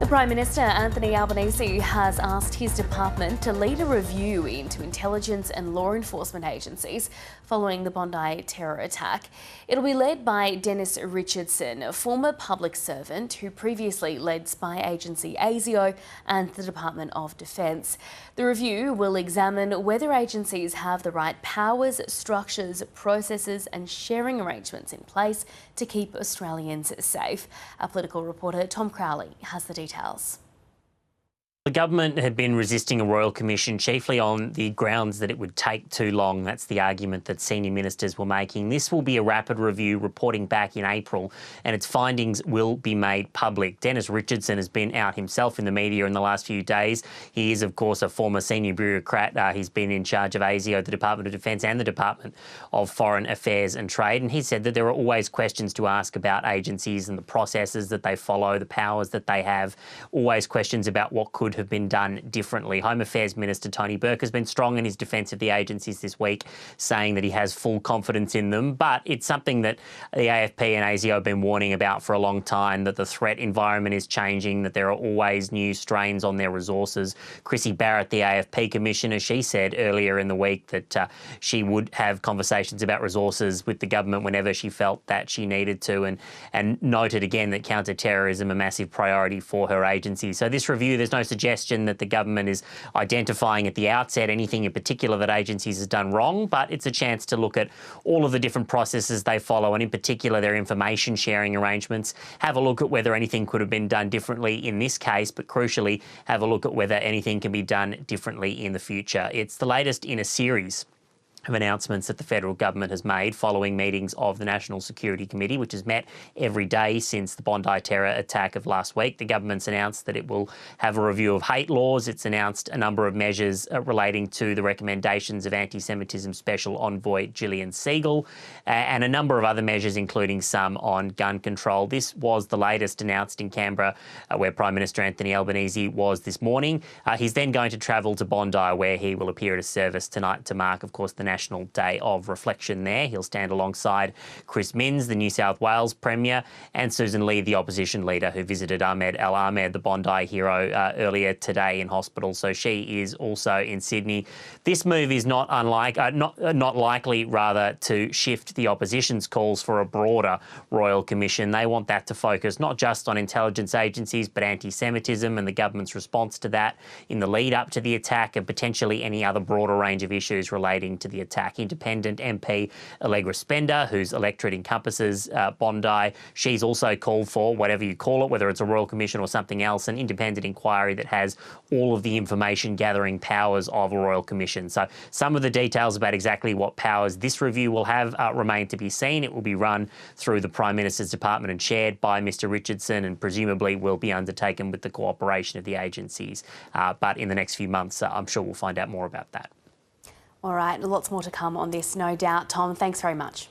The Prime Minister, Anthony Albanese, has asked his department to lead a review into intelligence and law enforcement agencies following the Bondi terror attack. It'll be led by Dennis Richardson, a former public servant who previously led spy agency ASIO and the Department of Defence. The review will examine whether agencies have the right powers, structures, processes and sharing arrangements in place to keep Australians safe. Our political reporter Tom Crowley has the details. The government had been resisting a royal commission chiefly on the grounds that it would take too long. That's the argument that senior ministers were making. This will be a rapid review reporting back in April and its findings will be made public. Dennis Richardson has been out himself in the media in the last few days. He is, of course, a former senior bureaucrat. He's been in charge of ASIO, the Department of Defence and the Department of Foreign Affairs and Trade. And he said that there are always questions to ask about agencies and the processes that they follow, the powers that they have, always questions about what could have been done differently. Home Affairs Minister Tony Burke has been strong in his defence of the agencies this week, saying that he has full confidence in them. But it's something that the AFP and ASIO have been warning about for a long time, that the threat environment is changing, that there are always new strains on their resources. Chrissy Barrett, the AFP Commissioner, she said earlier in the week that she would have conversations about resources with the government whenever she felt that she needed to, and noted again that counter-terrorism a massive priority for her agency. So this review, there's no suggestion that the government is identifying at the outset anything in particular that agencies has done wrong, but it's a chance to look at all of the different processes they follow and in particular their information sharing arrangements, have a look at whether anything could have been done differently in this case, but crucially have a look at whether anything can be done differently in the future. It's the latest in a series of announcements that the federal government has made following meetings of the National Security Committee, which has met every day since the Bondi terror attack of last week. The government's announced that it will have a review of hate laws. It's announced a number of measures relating to the recommendations of anti-Semitism Special Envoy Gillian Siegel and a number of other measures, including some on gun control. This was the latest announced in Canberra, where Prime Minister Anthony Albanese was this morning. He's then going to travel to Bondi, where he will appear at a service tonight to mark, of course, the National Day of Reflection there. He'll stand alongside Chris Minns, the New South Wales Premier, and Susan Lee, the opposition leader, who visited Ahmed El Ahmed, the Bondi hero, earlier today in hospital. So she is also in Sydney. This move is not likely, rather, to shift the opposition's calls for a broader royal commission. They want that to focus not just on intelligence agencies, but anti-Semitism and the government's response to that in the lead up to the attack, and potentially any other broader range of issues relating to the attack. Independent MP Allegra Spender, whose electorate encompasses Bondi, she's also called for, whatever you call it, whether it's a royal commission or something else, an independent inquiry that has all of the information gathering powers of a royal commission. So some of the details about exactly what powers this review will have remain to be seen. It will be run through the Prime Minister's department and chaired by Mr Richardson, and presumably will be undertaken with the cooperation of the agencies. But in the next few months, I'm sure we'll find out more about that. All right, lots more to come on this, no doubt. Tom, thanks very much.